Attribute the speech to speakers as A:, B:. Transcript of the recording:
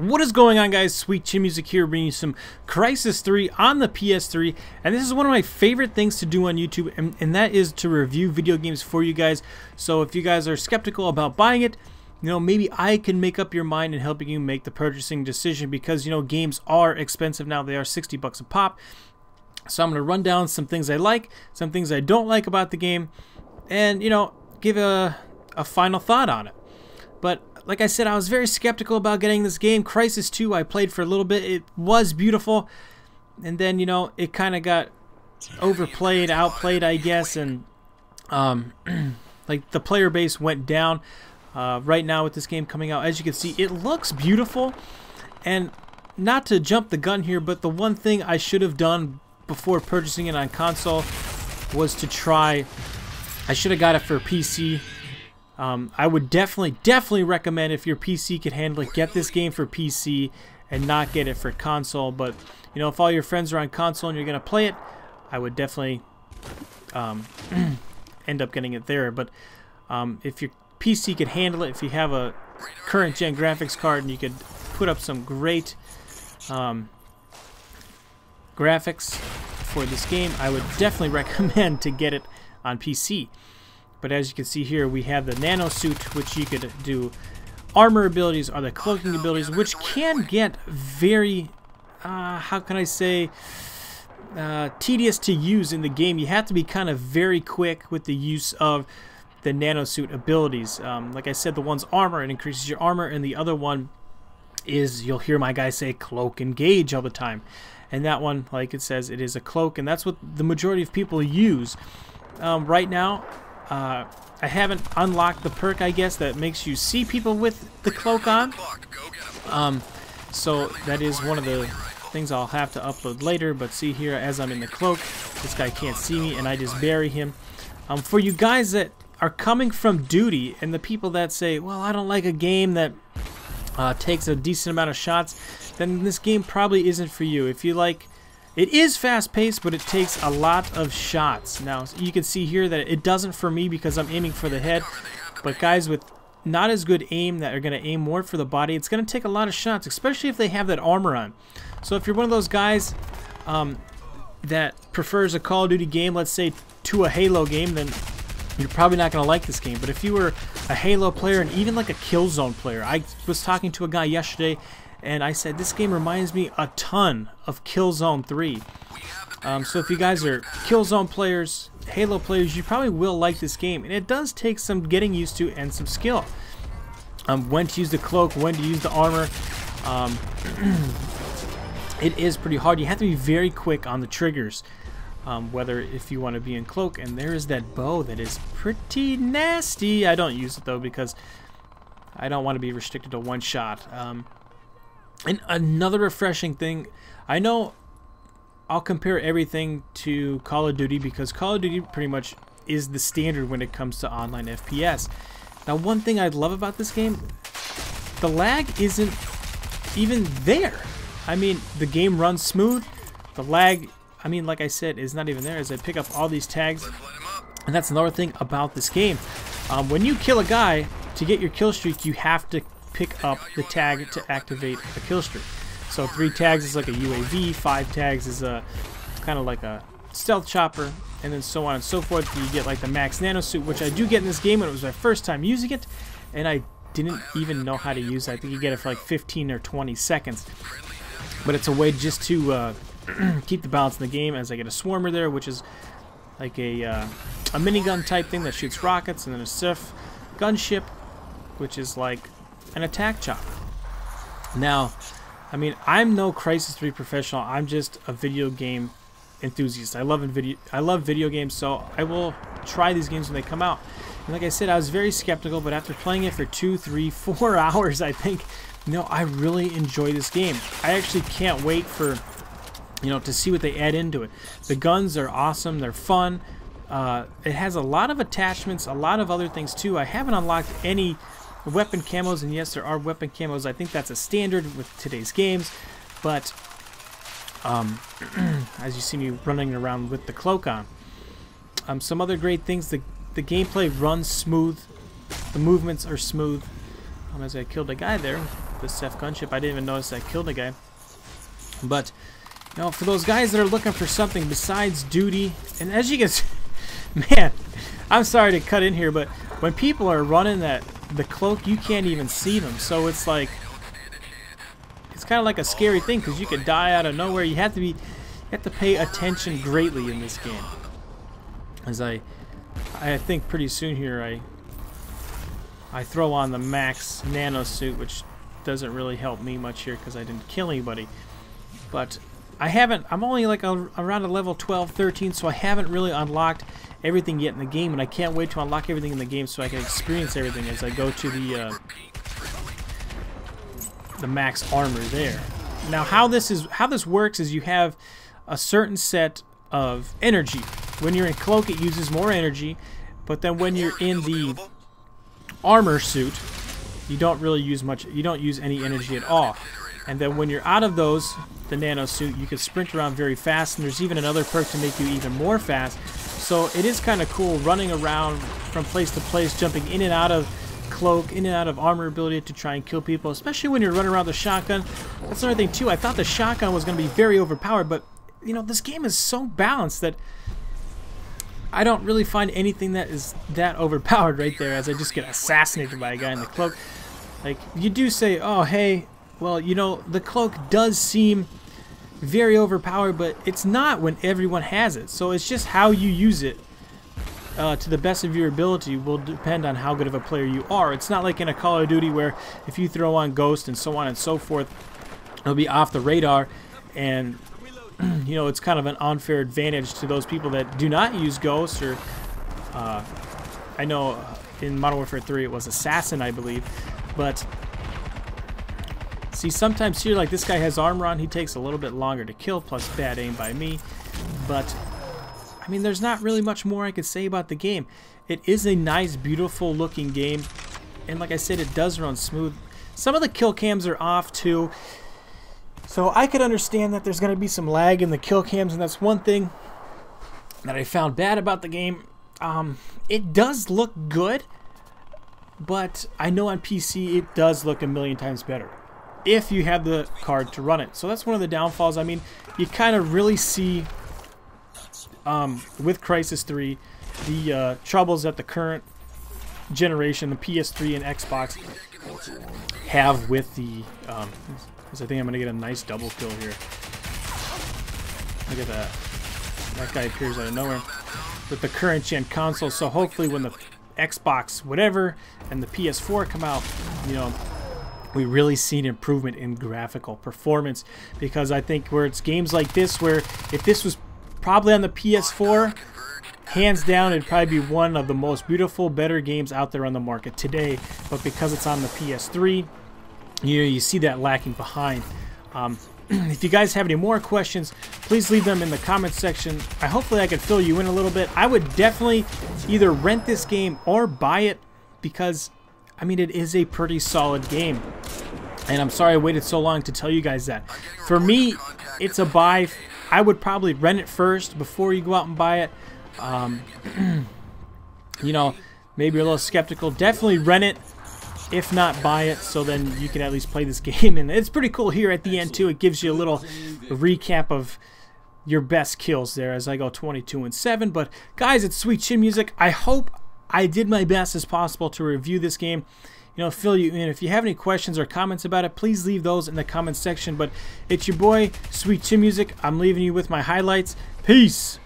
A: What is going on, guys? Sweet Chin Music here, bringing you some Crysis 3 on the PS3, and this is one of my favorite things to do on YouTube, and that is to review video games for you guys. So if you guys are skeptical about buying it, maybe I can make up your mind and helping you make the purchasing decision, because games are expensive now. They are 60 bucks a pop. So I'm going to run down some things I like, some things I don't like about the game, and give a final thought on it. But like I said, I was very skeptical about getting this game. Crysis 2, I played for a little bit. It was beautiful. And then, it kind of got overplayed, outplayed, I guess. And, like, the player base went down right now with this game coming out. As you can see, it looks beautiful. And not to jump the gun here, but the one thing I should have done before purchasing it on console was to try... I should have got it for PC. I would definitely recommend, if your PC could handle it, get this game for PC and not get it for console. But if all your friends are on console and you're gonna play it, I would definitely end up getting it there. But if your PC could handle it, if you have a current gen graphics card and you could put up some great graphics for this game, I would definitely recommend to get it on PC. But as you can see here, we have the nano suit, which you could do armor abilities or the cloaking abilities, which can get very, how can I say, tedious to use in the game. You have to be kind of very quick with the use of the nano suit abilities. Like I said, the one's armor, it increases your armor, and the other one is, you'll hear my guy say, cloak and gauge all the time. And that one, like it says, it is a cloak, and that's what the majority of people use. Right now, I haven't unlocked the perk, I guess, that makes you see people with the cloak on. So that is one of the things I'll have to upload later. But see here, as I'm in the cloak, this guy can't see me, and I just bury him. For you guys that are coming from duty, and the people that say, well, I don't like a game that takes a decent amount of shots, then this game probably isn't for you. If you like... It is fast-paced, but it takes a lot of shots. Now, you can see here that it doesn't for me because I'm aiming for the head. But guys with not as good aim that are going to aim more for the body, it's going to take a lot of shots, especially if they have that armor on. So if you're one of those guys that prefers a Call of Duty game, let's say, to a Halo game, then you're probably not going to like this game. But if you were a Halo player and even like a Killzone player, I was talking to a guy yesterday, and I said, this game reminds me a ton of Killzone 3. So if you guys are Killzone players, Halo players, you probably will like this game. And it does take some getting used to and some skill. When to use the cloak, when to use the armor. It is pretty hard. You have to be very quick on the triggers. Whether if you want to be in cloak. And there is that bow that is pretty nasty. I don't use it though because I don't want to be restricted to one shot. And another refreshing thing, I know I'll compare everything to Call of Duty because Call of Duty pretty much is the standard when it comes to online FPS. Now, one thing I love about this game, the lag isn't even there. I mean, the game runs smooth. The lag, I mean, like I said, is not even there as I pick up all these tags. And that's another thing about this game. When you kill a guy, to get your kill streak, you have to pick up the tag to activate a kill streak. So 3 tags is like a UAV, 5 tags is a kind of like a stealth chopper, and then so on and so forth. You get like the max nano suit, which I do get in this game, and it was my first time using it, and I didn't even know how to use it. I think you get it for like 15 or 20 seconds. But it's a way just to keep the balance in the game, as I get a swarmer there, which is like a minigun type thing that shoots rockets, and then a surf gunship, which is like an attack chopper. Now, I mean, I'm no Crysis 3 professional. I'm just a video game enthusiast. I love video games, so I will try these games when they come out. And like I said, I was very skeptical, but after playing it for 2, 3, 4 hours, I think, I really enjoy this game. I actually can't wait for, to see what they add into it. The guns are awesome. They're fun. It has a lot of attachments, a lot of other things too. I haven't unlocked any weapon camos, and yes, there are weapon camos. I think that's a standard with today's games, but as you see me running around with the cloak on. Some other great things, the gameplay runs smooth, the movements are smooth. As I killed a guy there, the Ceph gunship. I didn't even notice I killed a guy. But, you know, for those guys that are looking for something besides duty, and as you can see, man, I'm sorry to cut in here, but when people are running the cloak, you can't even see them. So it's like, it's kind of like a scary thing because you could die out of nowhere. You have to pay attention greatly in this game. As I think pretty soon here I throw on the max nano suit, which doesn't really help me much here because I didn't kill anybody. But I'm only like around a level 12, 13, so I haven't really unlocked everything yet in the game, and I can't wait to unlock everything in the game so I can experience everything as I go to the max armor there. Now how this works is you have a certain set of energy. When you're in cloak, it uses more energy, but then when you're in the armor suit, you don't really use much. You don't use any energy at all. And then when you're out of those, the nano suit, you can sprint around very fast, and there's even another perk to make you even more fast. So it is kind of cool running around from place to place, jumping in and out of cloak, in and out of armor ability to try and kill people, especially when you're running around the shotgun. That's another thing too. I thought the shotgun was going to be very overpowered, but you know, this game is so balanced that I don't really find anything that is that overpowered right there, as I just get assassinated by a guy in the cloak. Like, you do say, oh hey, well, you know, the cloak does seem very overpowered, but it's not when everyone has it. So it's just how you use it to the best of your ability will depend on how good of a player you are. It's not like in a Call of Duty where if you throw on Ghost and so on and so forth, it'll be off the radar, and you know, it's kind of an unfair advantage to those people that do not use Ghost, or I know in Modern Warfare 3 it was Assassin, I believe. But see, sometimes here, like this guy has armor on, he takes a little bit longer to kill, plus bad aim by me. But I mean, there's not really much more I could say about the game. It is a nice, beautiful looking game, and like I said, it does run smooth. Some of the kill cams are off too, so I could understand that there's going to be some lag in the kill cams, and that's one thing that I found bad about the game. It does look good, but I know on PC it does look a million times better if you have the card to run it. So that's one of the downfalls. I mean, you kind of really see with Crysis 3 the troubles that the current generation, the PS3 and Xbox, have with the because I think I'm going to get a nice double kill here. Look at that. That guy appears out of nowhere with the current gen console. So hopefully when the Xbox whatever and the PS4 come out, you know, we really see an improvement in graphical performance, because I think where it's games like this, where if this was probably on the PS4, hands down it'd probably be one of the most beautiful, better games out there on the market today, but because it's on the PS3, you know, you see that lacking behind. If you guys have any more questions, please leave them in the comments section. Hopefully I could fill you in a little bit. I would definitely either rent this game or buy it, because I mean, it is a pretty solid game. And I'm sorry I waited so long to tell you guys that. For me, it's a buy. I would probably rent it first before you go out and buy it. You know, maybe you're a little skeptical. Definitely rent it, if not buy it, so then you can at least play this game. And it's pretty cool here at the end too. It gives you a little recap of your best kills there as I go 22-7. But guys, it's Sweet Chin Music. I hope I did my best as possible to review this game, you know, fill you in. If you have any questions or comments about it, please leave those in the comments section. But it's your boy Sweet Chin Music. I'm leaving you with my highlights. Peace.